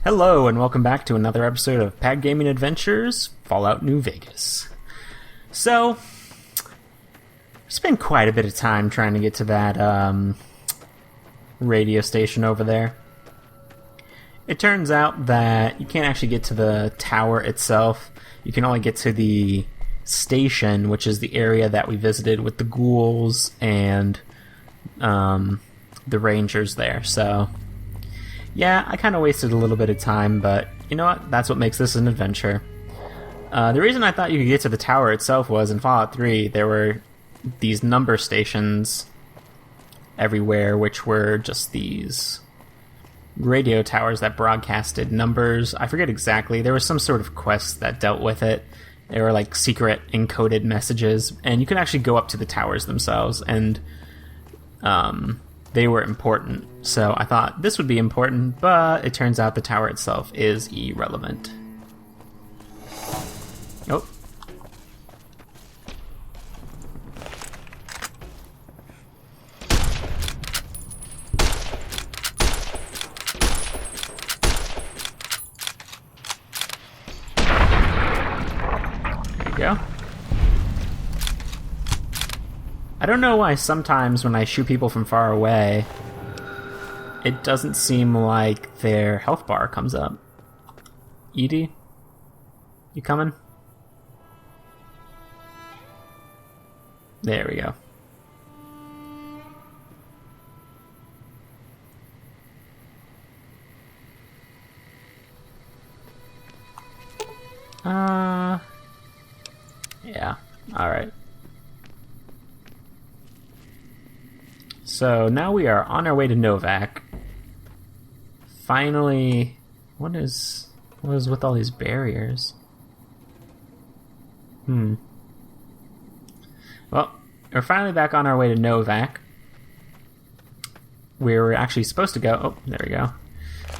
Hello, and welcome back to another episode of PADG Gaming Adventures, Fallout New Vegas. So, spent quite a bit of time trying to get to that radio station over there. It turns out that you can't actually get to the tower itself. You can only get to the station, which is the area that we visited with the ghouls and the rangers there. So, yeah, I kind of wasted a little bit of time, but you know what? That's what makes this an adventure. The reason I thought you could get to the tower itself was in Fallout 3, there were these number stations everywhere, which were just these radio towers that broadcasted numbers. I forget exactly. There was some sort of quest that dealt with it. They were like secret encoded messages, and you could actually go up to the towers themselves, and they were important. So I thought this would be important, but it turns out the tower itself is irrelevant. Oh. There you go. I don't know why sometimes when I shoot people from far away, it doesn't seem like their health bar comes up. Edie? You coming? There we go. Yeah, alright. So now we are on our way to Novac. Finally, what is with all these barriers? Well, we're finally back on our way to Novac. We were actually supposed to go... Oh, there we go.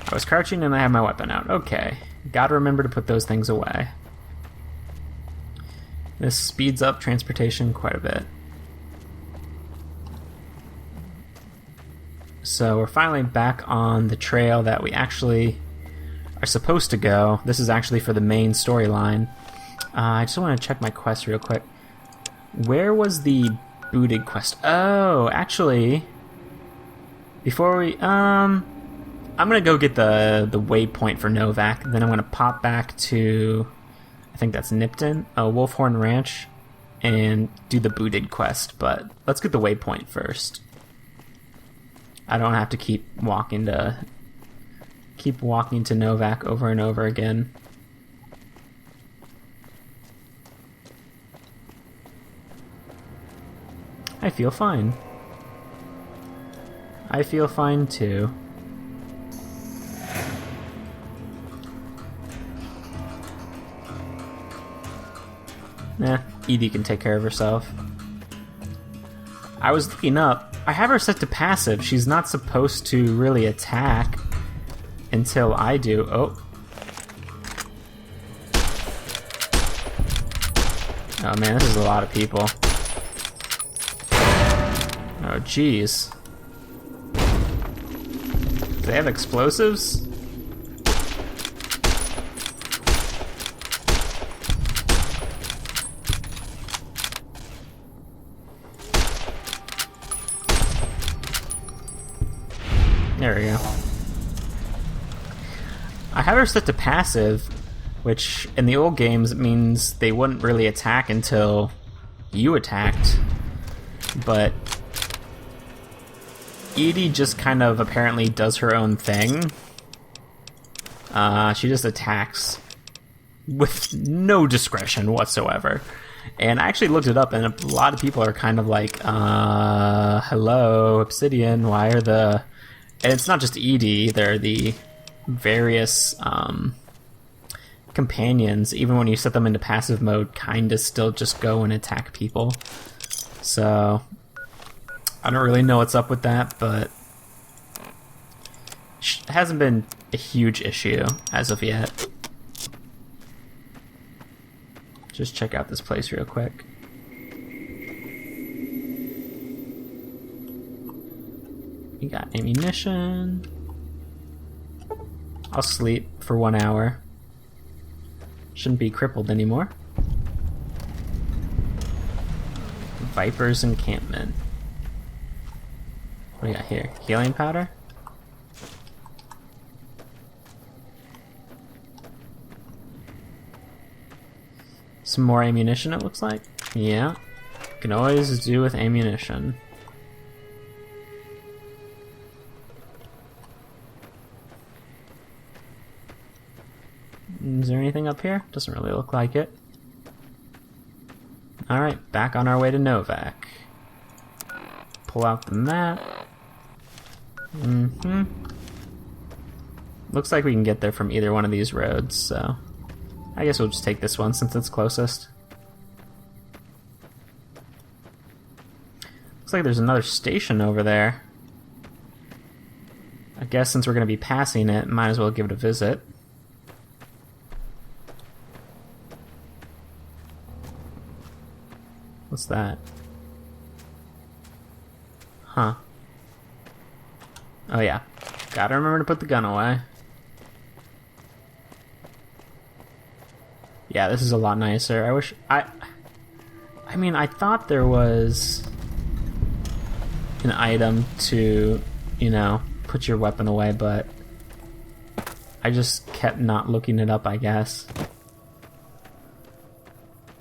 I was crouching and I had my weapon out. Okay. Gotta remember to put those things away. This speeds up transportation quite a bit. So we're finally back on the trail that we actually are supposed to go. This is actually for the main storyline. I just want to check my quest real quick. Where was the booted quest? Oh, actually, before we... I'm going to go get the waypoint for Novac. Then I'm going to pop back to... I think that's Nipton, Wolfhorn Ranch, and do the booted quest. But let's get the waypoint first. I don't have to keep walking to Novac over and over again. I feel fine. I feel fine too. Nah, Edie can take care of herself. I was looking up. I have her set to passive. She's not supposed to really attack until I do. Oh. Oh man, this is a lot of people. Oh jeez. Do they have explosives? There we go. I have her set to passive, which in the old games means they wouldn't really attack until you attacked. But Edie just kind of apparently does her own thing. She just attacks with no discretion whatsoever. And I actually looked it up, and a lot of people are kind of like, hello, Obsidian, why are the... And it's not just Edie, they're the various companions, even when you set them into passive mode, kinda still just go and attack people. So, I don't really know what's up with that, but it hasn't been a huge issue as of yet. Just check out this place real quick. We got ammunition. I'll sleep for 1 hour. Shouldn't be crippled anymore. Viper's encampment. What do we got here? Healing powder? Some more ammunition, it looks like. Yeah. Can always do with ammunition. Is there anything up here? Doesn't really look like it. Alright, back on our way to Novac. Pull out the map. Looks like we can get there from either one of these roads, so I guess we'll just take this one since it's closest. Looks like there's another station over there. I guess since we're going to be passing it, might as well give it a visit. What's that? Huh. Oh yeah. Gotta remember to put the gun away. Yeah, this is a lot nicer. I mean, I thought there was an item to, you know, put your weapon away, but I just kept not looking it up, I guess.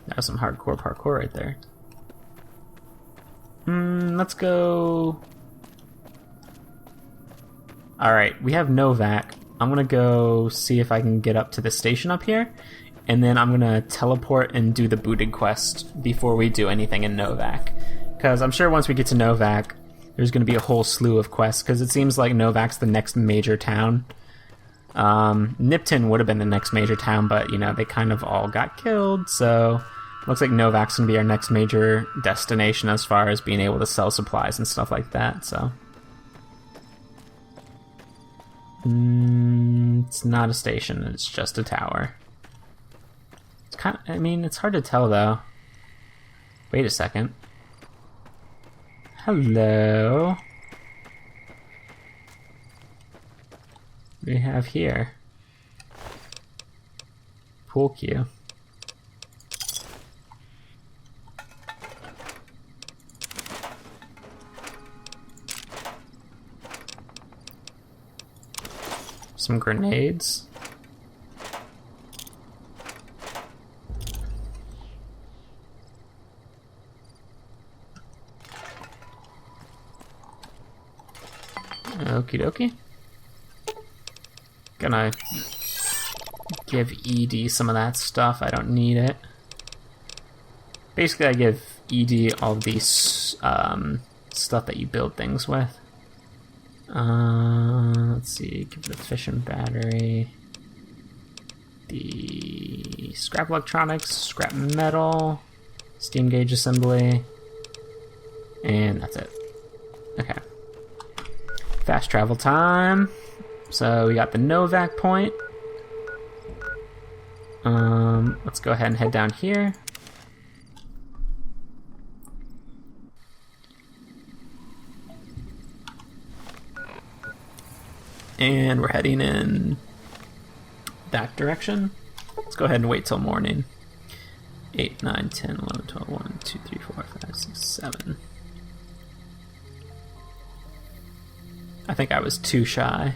That was some hardcore parkour right there. Let's go... Alright, we have Novac. I'm gonna go see if I can get up to the station up here, and then I'm gonna teleport and do the booted quest before we do anything in Novac. Because I'm sure once we get to Novac, there's gonna be a whole slew of quests, because it seems like Novac's the next major town. Nipton would have been the next major town, but, you know, they kind of all got killed, so... Looks like Novac's gonna be our next major destination as far as being able to sell supplies and stuff like that, so... It's not a station, it's just a tower. It's kind of, I mean, it's hard to tell though. Wait a second. Hello. What do we have here? Pool cue. Some grenades. Okie dokie. Gonna give ED some of that stuff. I don't need it. Basically, I give ED all these stuff that you build things with. Let's see, give the fission battery, the scrap electronics, scrap metal, steam gauge assembly, and that's it. Okay. Fast travel time. So we got the Novac point. Let's go ahead and head down here. And we're heading in that direction. Let's go ahead and wait till morning. 8, 9, 10, 11, 12, 1, 2, 3, 4, 5, 6, 7. I think I was too shy.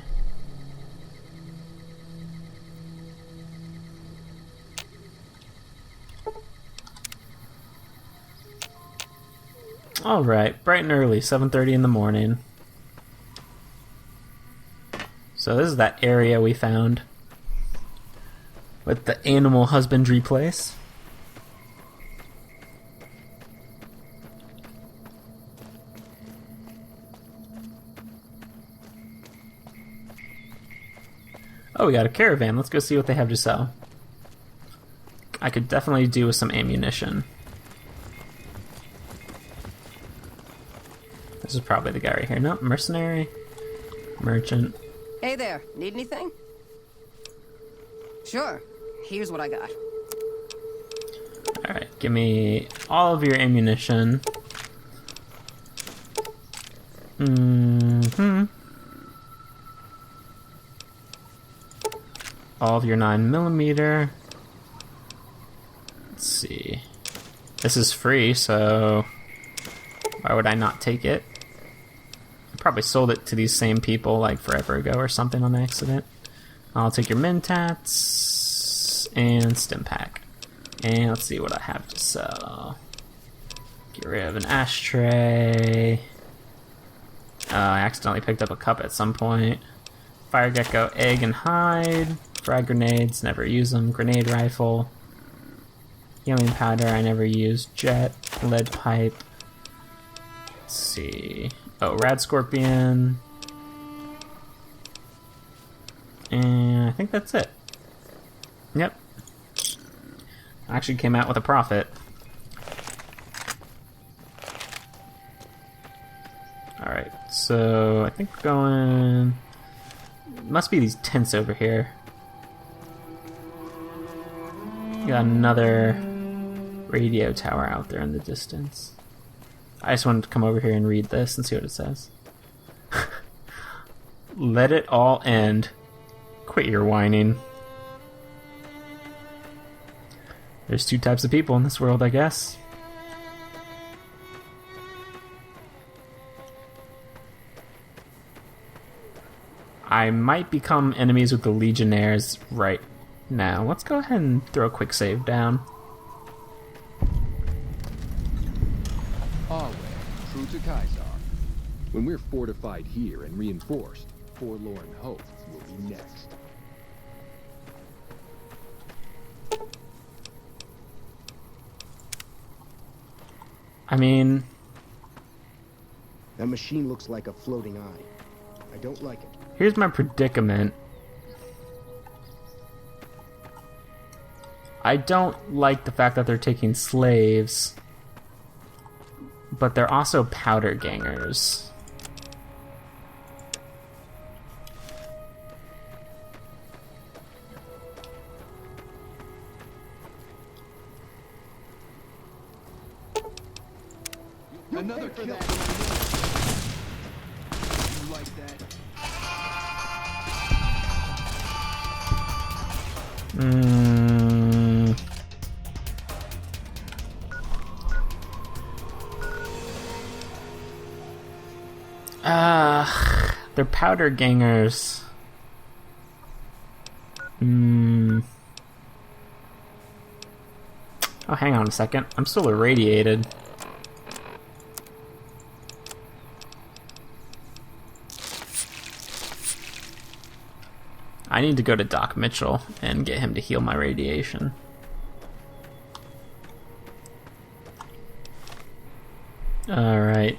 Alright, bright and early, 7:30 in the morning. So this is that area we found with the animal husbandry place. Oh, we got a caravan. Let's go see what they have to sell. I could definitely do with some ammunition. This is probably the guy right here. No, mercenary, merchant. Hey there, need anything? Sure, here's what I got. Alright, give me all of your ammunition. all of your 9mm. Let's see. This is free, so why would I not take it? I probably sold it to these same people like forever ago or something on accident. I'll take your Mentats and Stim Pack. And let's see what I have to sell. Get rid of an ashtray. I accidentally picked up a cup at some point. Fire Gecko, egg and hide. Frag grenades, never use them. Grenade rifle. Healing powder, I never use. Jet, lead pipe. Let's see. Oh, rad scorpion. And I think that's it. Yep. Actually came out with a profit. Alright, so I think we're going... Must be these tents over here. Got another radio tower out there in the distance. I just wanted to come over here and read this and see what it says. Let it all end. Quit your whining. There's two types of people in this world, I guess. I might become enemies with the Legionnaires right now. Let's go ahead and throw a quick save down. Our way, true to Kaiser. When we're fortified here and reinforced, Forlorn Hope will be next. I mean... That machine looks like a floating eye. I don't like it. Here's my predicament. I don't like the fact that they're taking slaves, but they're also powder gangers. Another kill. You like that? They're powder gangers. Oh, hang on a second. I'm still irradiated. I need to go to Doc Mitchell and get him to heal my radiation. Alright.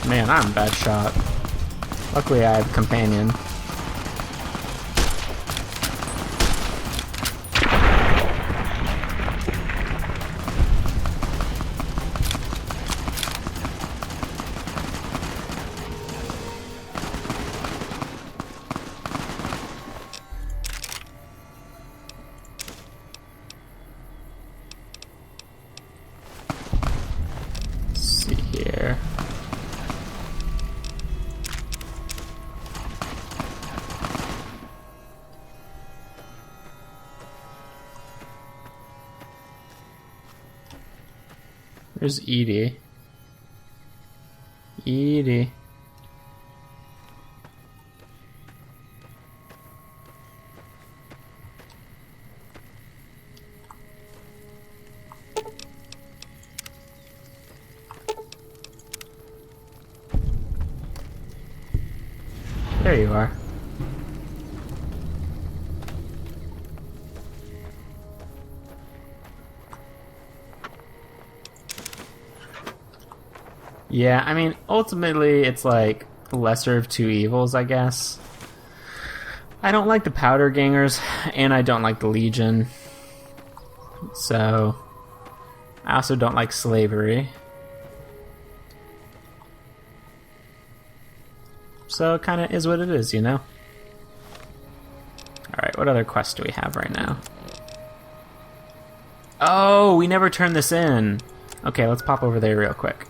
Man, I'm a bad shot. Luckily I have a companion. Let's see here. There's Edie. Edie. There you are. Yeah, I mean, ultimately, it's like the lesser of two evils, I guess. I don't like the Powder Gangers, and I don't like the Legion. So, I also don't like slavery. So, it kind of is what it is, you know? Alright, what other quests do we have right now? Oh, we never turned this in. Okay, let's pop over there real quick.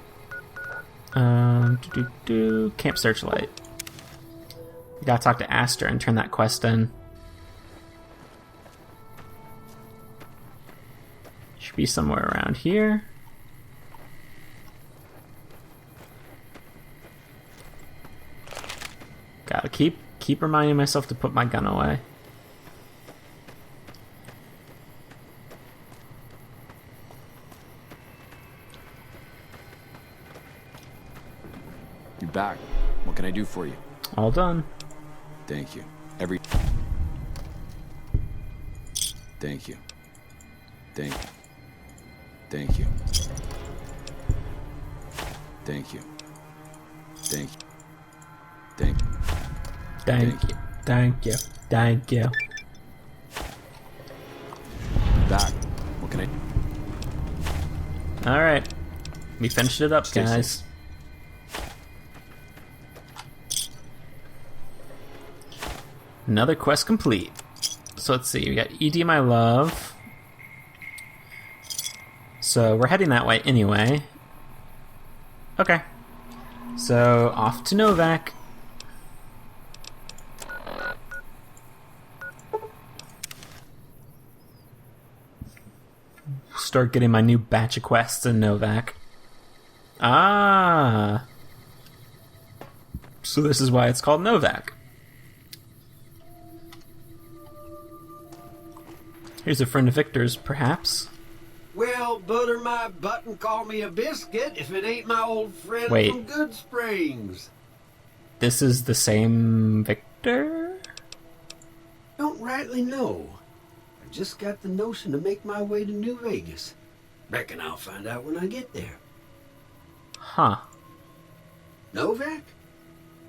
Camp Searchlight. We gotta talk to Aster and turn that quest in. Should be somewhere around here. Gotta keep reminding myself to put my gun away. You're back. What can I do for you? All done. Thank you. Thank you. Thank you. Thank you. Thank you. Thank you. Thank you. Thank you. Thank you. Thank you. Back. What can I... Alright. We finished it up, Stay guys. safe. Another quest complete. So let's see, we got ED My Love. So we're heading that way anyway. Okay. So off to Novac. Start getting my new batch of quests in Novac. Ah. So this is why it's called Novac. Here's a friend of Victor's, perhaps. Well, butter my butt and call me a biscuit if it ain't my old friend Wait. from Good Springs. This is the same Victor? Don't rightly know. I just got the notion to make my way to New Vegas. Reckon I'll find out when I get there. Huh. Novac?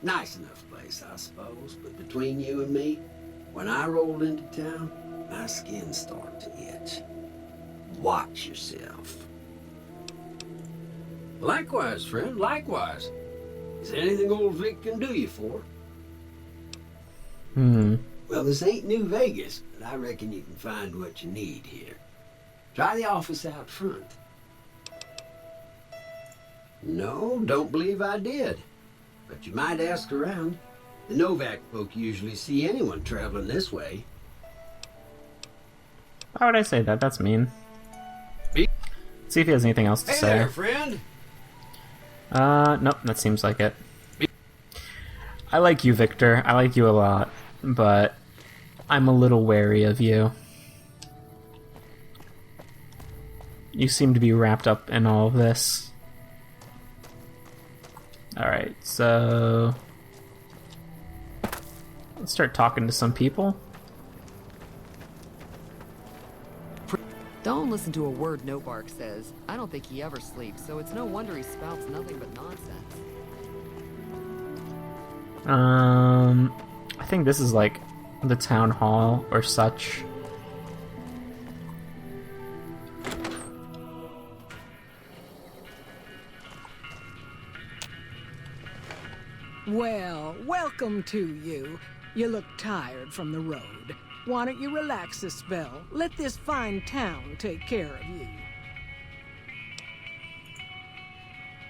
Nice enough place, I suppose, but between you and me, when I rolled into town, my skin started to itch. Watch yourself. Likewise, friend, likewise. Is there anything old Vic can do you for? Well, this ain't New Vegas, but I reckon you can find what you need here. Try the office out front. No, don't believe I did. But you might ask around. The Novac folk usually see anyone traveling this way. Why would I say that? That's mean. Be- See if he has anything else to Hey say. there, friend. Nope, that seems like it. I like you, Victor. I like you a lot, but I'm a little wary of you. You seem to be wrapped up in all of this. Alright, so... let's start talking to some people. Don't listen to a word Novac says. I don't think he ever sleeps, so it's no wonder he spouts nothing but nonsense. I think this is like the town hall or such. Well, welcome to you. You look tired from the road. Why don't you relax a spell? Let this fine town take care of you.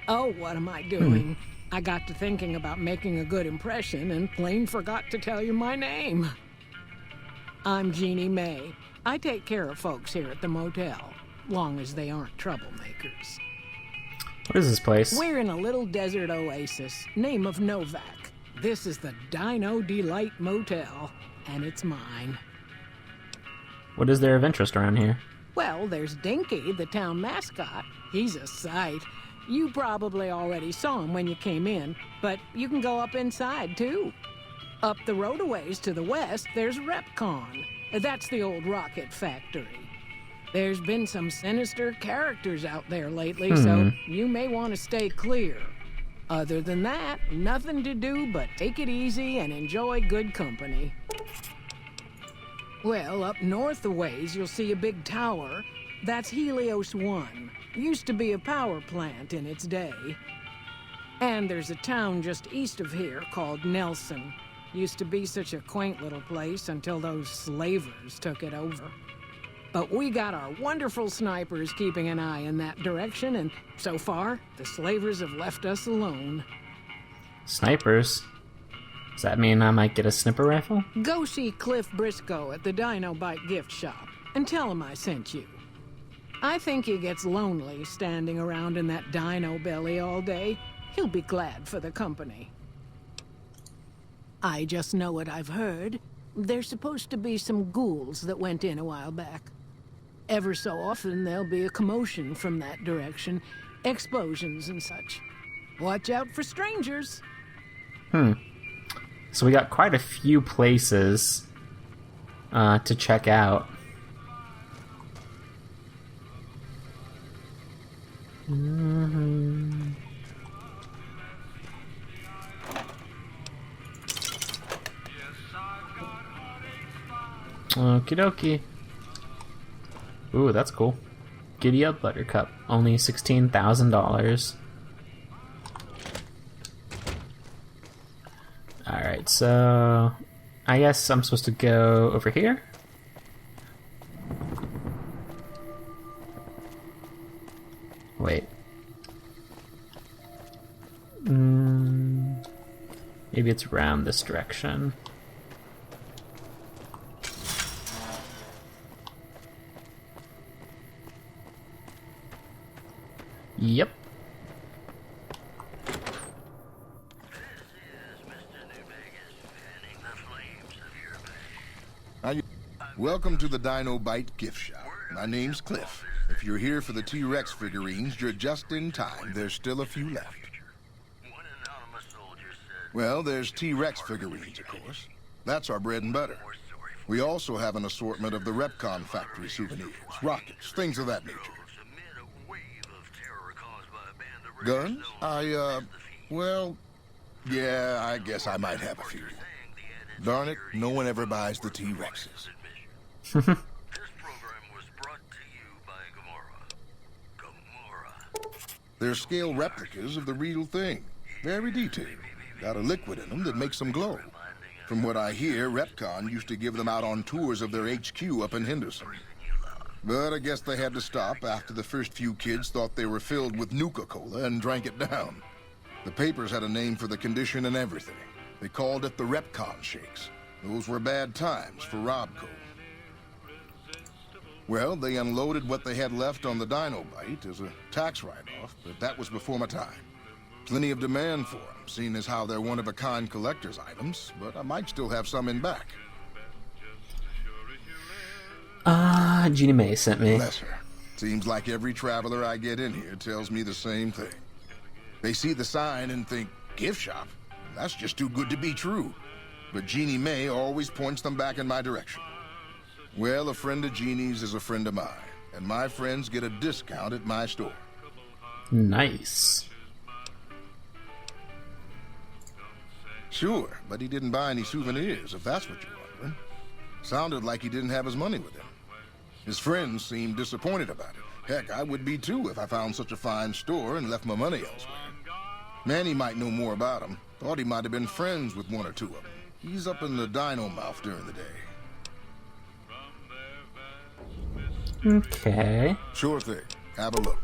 Oh, what am I doing? I got to thinking about making a good impression and plain forgot to tell you my name. I'm Jeannie May. I take care of folks here at the motel, long as they aren't troublemakers. What is this place? We're in a little desert oasis, name of Novac. This is the Dino Delight Motel, and it's mine. What is there of interest around here? Well, there's Dinky, the town mascot. He's a sight. You probably already saw him when you came in, but you can go up inside, too. Up the road a ways to the west, there's Repcon. That's the old rocket factory. There's been some sinister characters out there lately, so you may want to stay clear. Other than that, nothing to do but take it easy and enjoy good company. Well, up north a ways, you'll see a big tower. That's Helios 1. Used to be a power plant in its day. And there's a town just east of here called Nelson. Used to be such a quaint little place until those slavers took it over. But we got our wonderful snipers keeping an eye in that direction, and so far, the slavers have left us alone. Snipers? Does that mean I might get a sniper rifle? Go see Cliff Briscoe at the Dino Bite gift shop, and tell him I sent you. I think he gets lonely standing around in that dino belly all day. He'll be glad for the company. I just know what I've heard. There's supposed to be some ghouls that went in a while back. Ever so often, there'll be a commotion from that direction. Explosions and such. Watch out for strangers. So we got quite a few places to check out. Okie dokie. Ooh, that's cool. Giddy up, Buttercup. Only $16,000. Alright, so I guess I'm supposed to go over here. Wait. Maybe it's around this direction. Yep. Welcome to the Dino Bite gift shop. My name's Cliff. If you're here for the T-Rex figurines, you're just in time. There's still a few left. Well, there's T-Rex figurines, of course. That's our bread and butter. We also have an assortment of the Repcon factory souvenirs, rockets, things of that nature. Guns? Well, yeah, I guess I might have a few. Darn it, no one ever buys the T-Rexes. This program was brought to you by Gamora. They're scale replicas of the real thing. Very detailed. Got a liquid in them that makes them glow. From what I hear, Repcon used to give them out on tours of their HQ up in Henderson. But I guess they had to stop after the first few kids thought they were filled with Nuka-Cola and drank it down. The papers had a name for the condition and everything. They called it the Repcon Shakes. Those were bad times for Robco. Well, they unloaded what they had left on the Dino Bite as a tax write-off, but that was before my time. Plenty of demand for them, seeing as how they're one-of-a-kind collector's items, but I might still have some in back. Jeannie Mae sent me. Bless her. Seems like every traveler I get in here tells me the same thing. They see the sign and think, gift shop? That's just too good to be true. But Jeannie Mae always points them back in my direction. Well, a friend of Jeannie's is a friend of mine, and my friends get a discount at my store. Nice. Sure, but he didn't buy any souvenirs, if that's what you're wondering. Sounded like he didn't have his money with him. His friends seemed disappointed about it. Heck, I would be too if I found such a fine store and left my money elsewhere. Manny might know more about him. Thought he might have been friends with one or two of them. He's up in the dino mouth during the day. Okay. Sure thing. Have a look.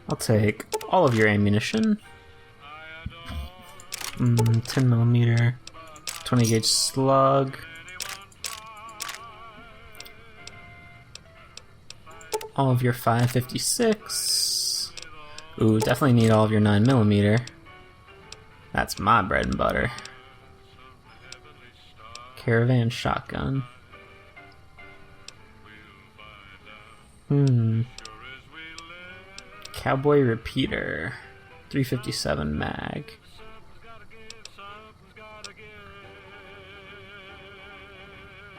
I'll take all of your ammunition. 10mm, 20 gauge slug. All of your 5.56. Ooh, definitely need all of your 9mm. That's my bread and butter. Caravan shotgun. Cowboy repeater. 357 mag.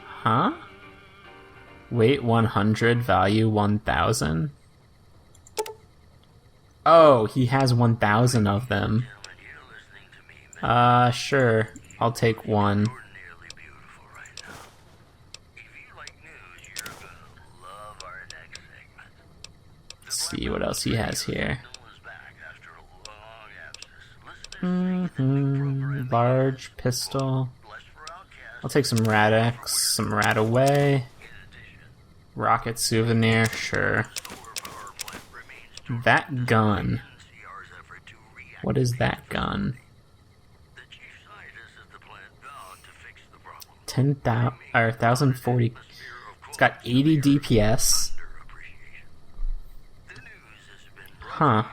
Huh? Weight 100, value 1000. Oh, he has 1,000 of them. Sure. I'll take one. Let's see what else he has here. Large pistol. I'll take some Rad-X, some Rad-Away. Rocket souvenir, sure. That gun. What is that gun? 10,000 or 1,040. It's got 80 DPS. Huh.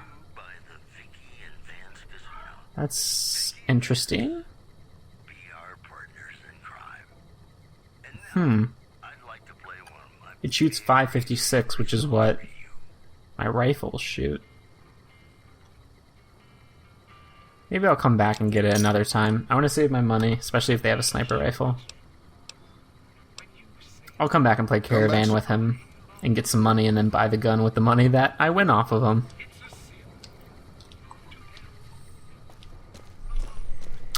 That's interesting. It shoots 556, which is what my rifles shoot. Maybe I'll come back and get it another time. I want to save my money, especially if they have a sniper rifle. I'll come back and play Caravan with him and get some money and then buy the gun with the money that I win off of him.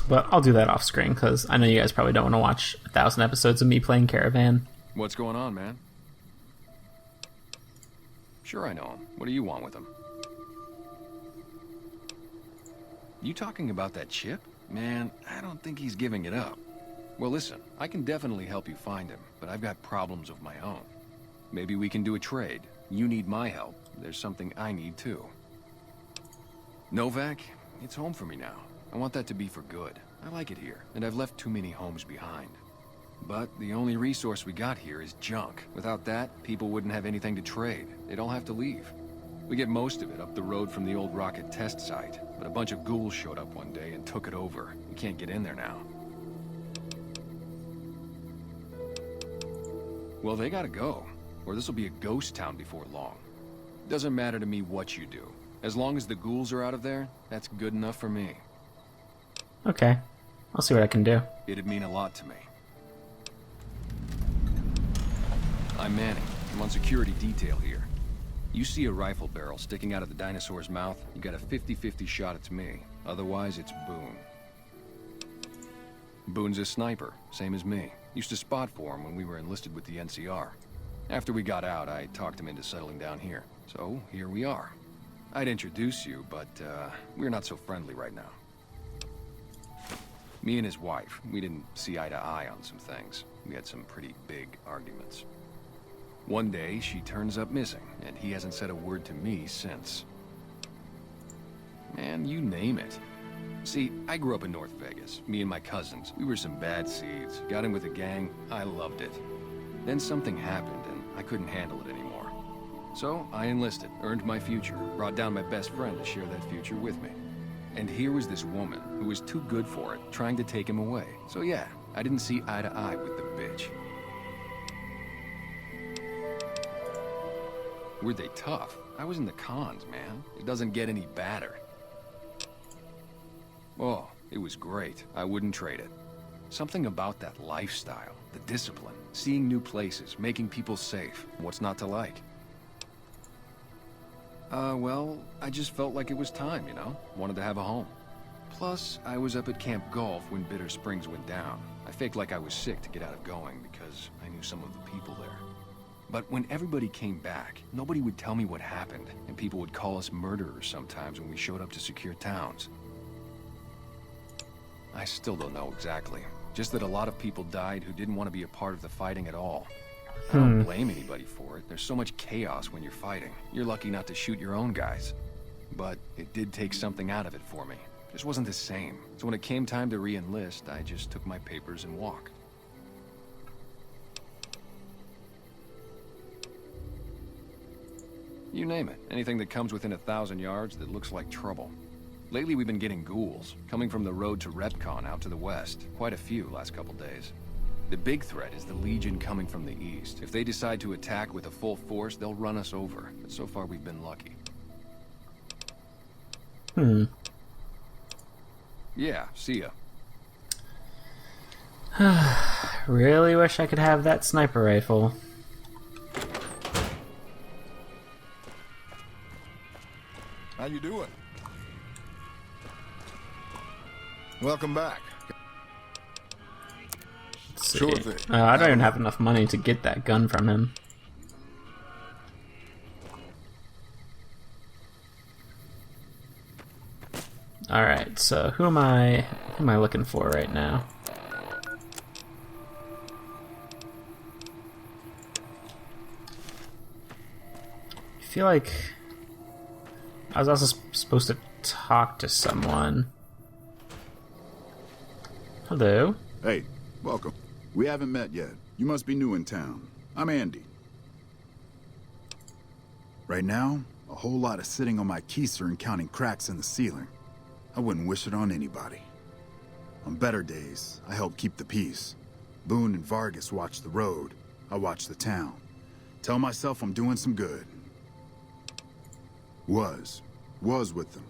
But I'll do that off screen because I know you guys probably don't want to watch 1,000 episodes of me playing Caravan. What's going on, man? Sure I know him. What do you want with him? You talking about that chip? Man, I don't think he's giving it up. Well, listen, I can definitely help you find him, but I've got problems of my own. Maybe we can do a trade. You need my help. There's something I need too. Novac, it's home for me now. I want that to be for good. I like it here, and I've left too many homes behind. But the only resource we got here is junk. Without that, people wouldn't have anything to trade. They'd all have to leave. We get most of it up the road from the old rocket test site, but a bunch of ghouls showed up one day and took it over. We can't get in there now. Well, they gotta go, or this'll be a ghost town before long. Doesn't matter to me what you do. As long as the ghouls are out of there, that's good enough for me. Okay. I'll see what I can do. It'd mean a lot to me. I'm Manning. I'm on security detail here. You see a rifle barrel sticking out of the dinosaur's mouth, you got a 50-50 shot it's me. Otherwise, it's Boone. Boone's a sniper, same as me. Used to spot for him when we were enlisted with the NCR. After we got out, I talked him into settling down here. So, here we are. I'd introduce you, but, we're not so friendly right now. Me and his wife, we didn't see eye to eye on some things. We had some pretty big arguments. One day, she turns up missing, and he hasn't said a word to me since. Man, you name it. See, I grew up in North Vegas. Me and my cousins, we were some bad seeds. Got in with a gang, I loved it. Then something happened, and I couldn't handle it anymore. So, I enlisted, earned my future, brought down my best friend to share that future with me. And here was this woman, who was too good for it, trying to take him away. So yeah, I didn't see eye to eye with the bitch. Were they tough? I was in the cons, man. It doesn't get any badder. Oh, it was great. I wouldn't trade it. Something about that lifestyle, the discipline, seeing new places, making people safe. What's not to like? Well, I just felt like it was time, you know? Wanted to have a home. Plus, I was up at Camp Golf when Bitter Springs went down. I faked like I was sick to get out of going because I knew some of the people there. But when everybody came back, nobody would tell me what happened, and people would call us murderers sometimes when we showed up to secure towns. I still don't know exactly. Just that a lot of people died who didn't want to be a part of the fighting at all. I don't blame anybody for it. There's so much chaos when you're fighting. You're lucky not to shoot your own guys. But it did take something out of it for me. Just wasn't the same. So when it came time to re-enlist, I just took my papers and walked. You name it. Anything that comes within 1,000 yards that looks like trouble. Lately we've been getting ghouls, coming from the road to Repcon out to the west. Quite a few last couple days. The big threat is the Legion coming from the east. If they decide to attack with a full force, they'll run us over. But so far we've been lucky. Yeah, see ya. Really wish I could have that sniper rifle. you doing? Welcome back. Let's see. Sure thing. I don't even have enough money to get that gun from him. Alright, so who am I looking for right now? I feel like I was also supposed to talk to someone. Hello? Hey, welcome. We haven't met yet. You must be new in town. I'm Andy. Right now, a whole lot of sitting on my keister and counting cracks in the ceiling. I wouldn't wish it on anybody. On better days, I help keep the peace. Boone and Vargas watch the road. I watch the town. Tell myself I'm doing some good. Was with them.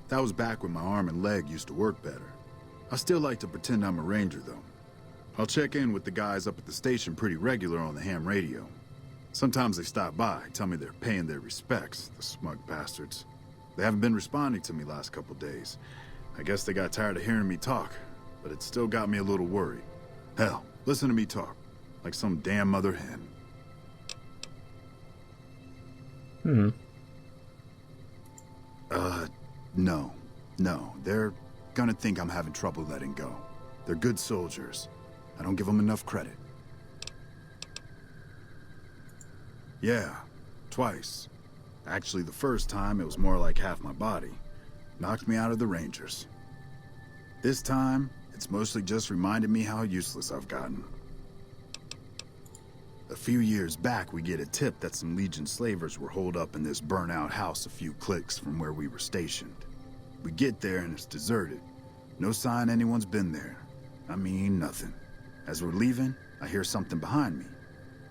That was back when my arm and leg used to work better. I still like to pretend I'm a ranger, though. I'll check in with the guys up at the station pretty regular on the ham radio. Sometimes they stop by, tell me they're paying their respects, the smug bastards. They haven't been responding to me last couple days. I guess they got tired of hearing me talk, but it still got me a little worried. Hell, listen to me talk, like some damn mother hen. No. They're gonna think I'm having trouble letting go. They're good soldiers. I don't give them enough credit. Yeah, twice. Actually, the first time, it was more like half my body. Knocked me out of the Rangers. This time, it's mostly just reminded me how useless I've gotten. A few years back, we get a tip that some Legion slavers were holed up in this burnt-out house a few clicks from where we were stationed. We get there and it's deserted. No sign anyone's been there. I mean, nothing. As we're leaving, I hear something behind me.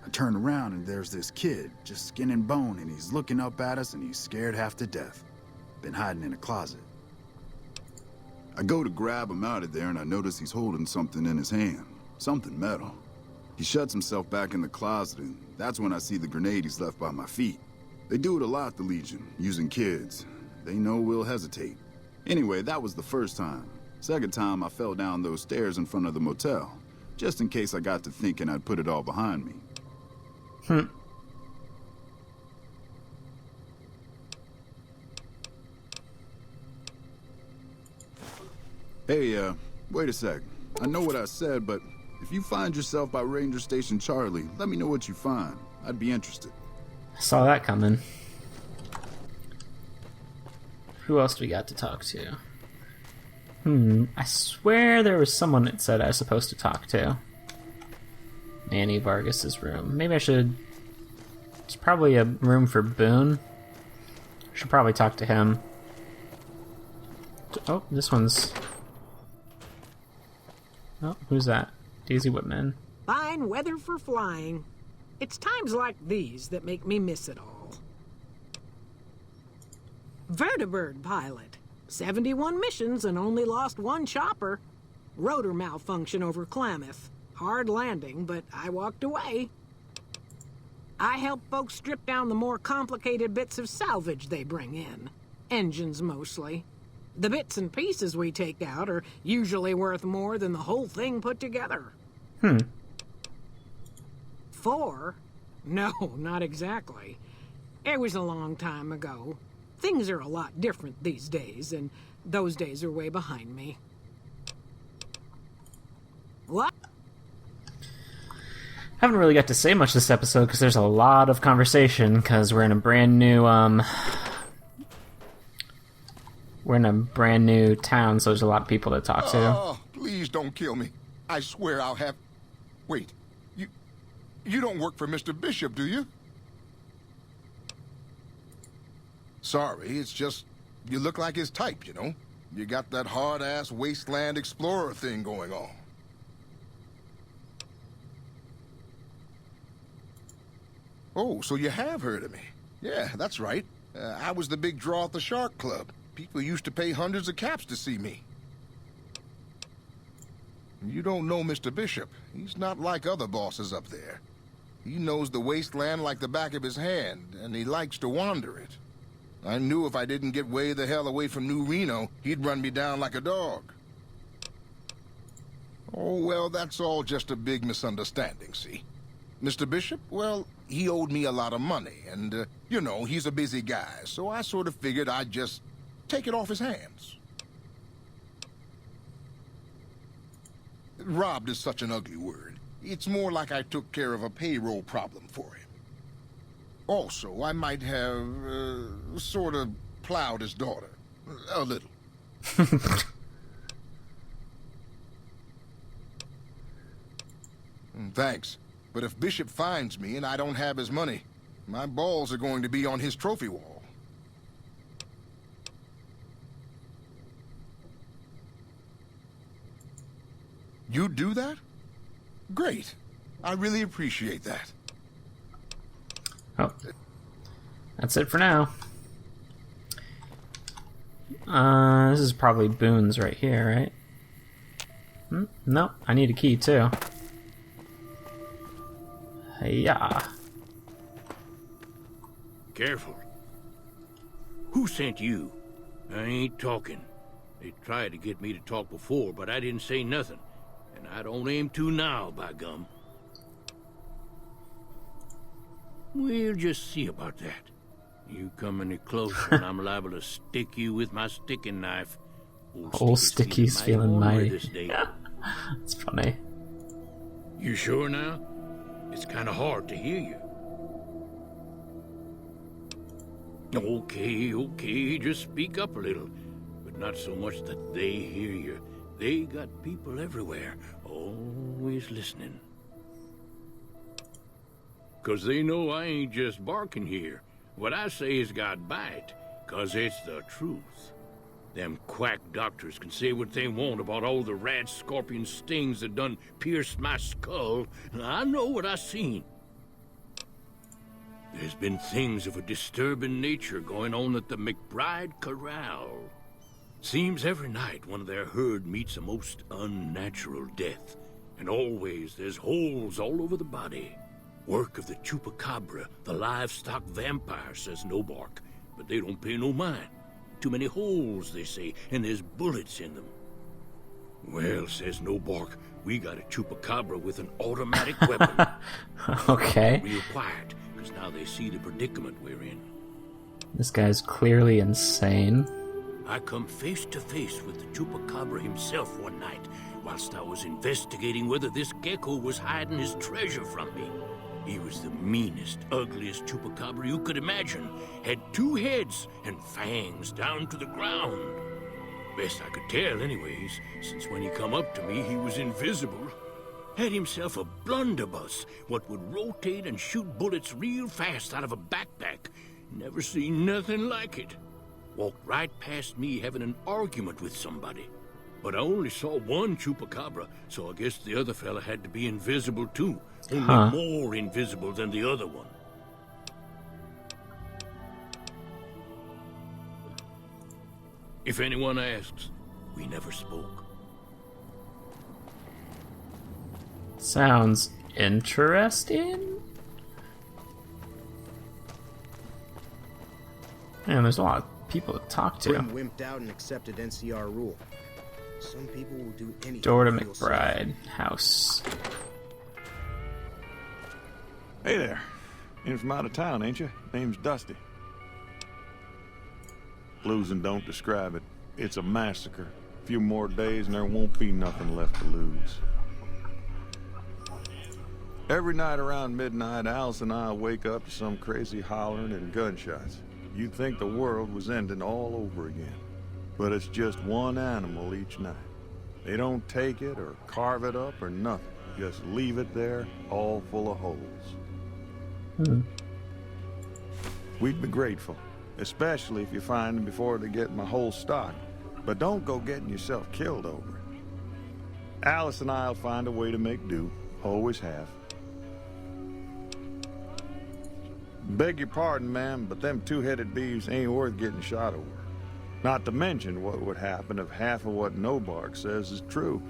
I turn around and there's this kid, just skin and bone, and he's looking up at us and he's scared half to death. Been hiding in a closet. I go to grab him out of there and I notice he's holding something in his hand. Something metal. He shuts himself back in the closet and that's when I see the grenade he's left by my feet. They do it a lot, the Legion, using kids. They know we'll hesitate. Anyway, that was the first time. Second time, I fell down those stairs in front of the motel, just in case I got to thinking I'd put it all behind me. Hey, wait a sec. I know what I said, but if you find yourself by Ranger Station Charlie, let me know what you find. I'd be interested. Saw that coming. Who else do we got to talk to? I swear there was someone that said I was supposed to talk to. Nanny Vargas's room. Maybe I should... It's probably a room for Boone. I should probably talk to him. Oh, this one's... Oh, who's that? Daisy Whitman. Fine weather for flying. It's times like these that make me miss it all. Vertibird pilot. 71 missions and only lost one chopper. Rotor malfunction over Klamath. Hard landing, but I walked away. I help folks strip down the more complicated bits of salvage they bring in. Engines mostly. The bits and pieces we take out are usually worth more than the whole thing put together. 4? No, not exactly. It was a long time ago. Things are a lot different these days, and those days are way behind me. What? Haven't really got to say much this episode because there's a lot of conversation because we're in a brand new town, so there's a lot of people to talk to. Oh, please don't kill me. I swear I'll have... Wait, you don't work for Mr. Bishop, do you? Sorry, it's just you look like his type, you know? You got that hard-ass wasteland explorer thing going on. Oh, so you have heard of me. Yeah, that's right. I was the big draw at the Shark Club. People used to pay hundreds of caps to see me. You don't know Mr. Bishop. He's not like other bosses up there. He knows the wasteland like the back of his hand, and he likes to wander it. I knew if I didn't get way the hell away from New Reno, he'd run me down like a dog. Oh, well, that's all just a big misunderstanding, see? Mr. Bishop, well, he owed me a lot of money, and, you know, he's a busy guy, so I sort of figured I'd just take it off his hands. Robbed is such an ugly word. It's more like I took care of a payroll problem for him. Also, I might have, sort of plowed his daughter. A little. Thanks. But if Bishop finds me and I don't have his money, my balls are going to be on his trophy wall. You do that? Great. I really appreciate that. Oh. That's it for now. This is probably Boone's right here, right? No, I need a key too. Yeah. Careful. Who sent you? I ain't talking. They tried to get me to talk before, but I didn't say nothing. And I don't aim to now, by gum. We'll just see about that. You come any closer and I'm liable to stick you with my sticking knife. Old Sticky's feeling mighty. This day. It's funny. You sure now? It's kind of hard to hear you. Okay, just speak up a little. But not so much that they hear you. They got people everywhere, always listening. 'Cause they know I ain't just barking here. What I say has got bite, 'cause it's the truth. Them quack doctors can say what they want about all the rat scorpion stings that done pierced my skull. I know what I seen. There's been things of a disturbing nature going on at the McBride Corral. Seems every night one of their herd meets a most unnatural death. And always there's holes all over the body. Work of the chupacabra, the livestock vampire, says Novac. But they don't pay no mind. Too many holes, they say, and there's bullets in them. Well, says Novac, we got a chupacabra with an automatic weapon. Okay. Real quiet, because now they see the predicament we're in. This guy's clearly insane. I come face to face with the chupacabra himself one night, whilst I was investigating whether this gecko was hiding his treasure from me. He was the meanest, ugliest chupacabra you could imagine. Had 2 heads and fangs down to the ground. Best I could tell anyways, since when he come up to me he was invisible. Had himself a blunderbuss, what would rotate and shoot bullets real fast out of a backpack. Never seen nothing like it. Walked right past me having an argument with somebody. But I only saw one chupacabra, so I guess the other fella had to be invisible too. Only more invisible than the other one. If anyone asks, we never spoke. Sounds interesting. Man, there's a lot of people to talk to. Grim wimped out and accepted NCR rule. Some people will do anything. Door to to feel McBride house. Hey there. In from out of town, ain't you? Name's Dusty. Losing don't describe it. It's a massacre. A few more days and there won't be nothing left to lose. Every night around midnight, Alice and I wake up to some crazy hollering and gunshots. You'd think the world was ending all over again. But it's just one animal each night. They don't take it or carve it up or nothing. Just leave it there, all full of holes. We'd be grateful, especially if you find them before they get my whole stock. But don't go getting yourself killed over it. Alice and I'll find a way to make do. Always have. Beg your pardon, ma'am, but them 2-headed beeves ain't worth getting shot over. Not to mention what would happen if half of what Novac says is true.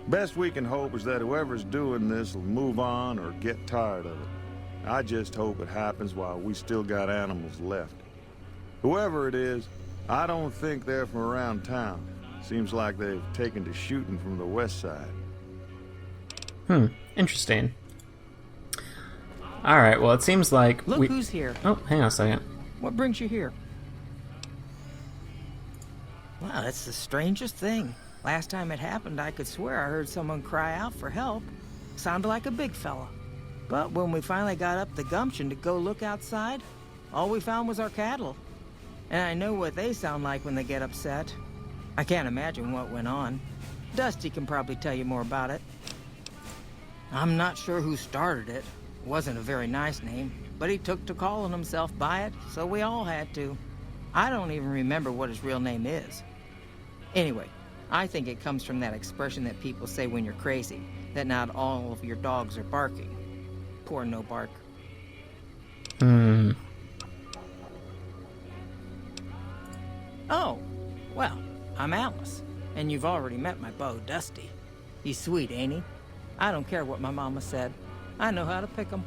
Best we can hope is that whoever's doing this will move on or get tired of it. I just hope it happens while we still got animals left. Whoever it is, I don't think they're from around town. Seems like they've taken to shooting from the west side. Interesting. Alright, well, it seems like Look who's here. Oh, hang on a second. What brings you here? Wow, that's the strangest thing. Last time it happened, I could swear I heard someone cry out for help. Sounded like a big fella. But when we finally got up the gumption to go look outside, all we found was our cattle. And I know what they sound like when they get upset. I can't imagine what went on. Dusty can probably tell you more about it. I'm not sure who started it. Wasn't a very nice name, but he took to calling himself by it, so we all had to. I don't even remember what his real name is. Anyway, I think it comes from that expression that people say when you're crazy, that not all of your dogs are barking. Poor No Bark. Oh, well, I'm Alice, and you've already met my beau, Dusty. He's sweet, ain't he? I don't care what my mama said. I know how to pick 'em.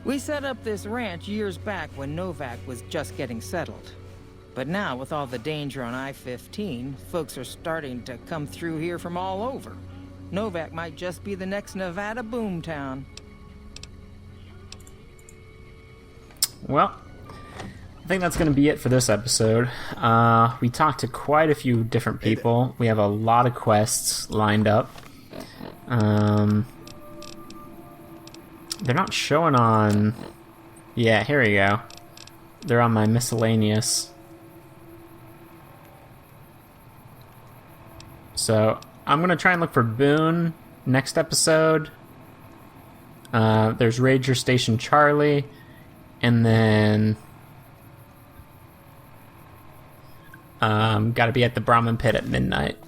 We set up this ranch years back when Novac was just getting settled. But now, with all the danger on I-15, folks are starting to come through here from all over. Novac might just be the next Nevada boomtown. Well, I think that's going to be it for this episode. We talked to quite a few different people. We have a lot of quests lined up. They're not showing on... Yeah, here we go. They're on my miscellaneous. So, I'm going to try and look for Boone next episode. There's Ranger Station Charlie. And then... gotta be at the Brahmin Pit at midnight.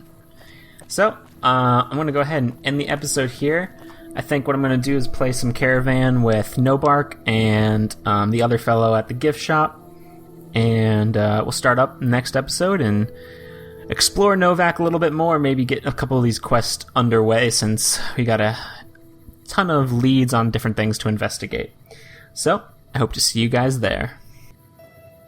So, I'm going to go ahead and end the episode here. I think what I'm going to do is play some Caravan with Nobark and the other fellow at the gift shop. And we'll start up next episode and explore Novac a little bit more. Maybe get a couple of these quests underway since we got a ton of leads on different things to investigate. So, I hope to see you guys there.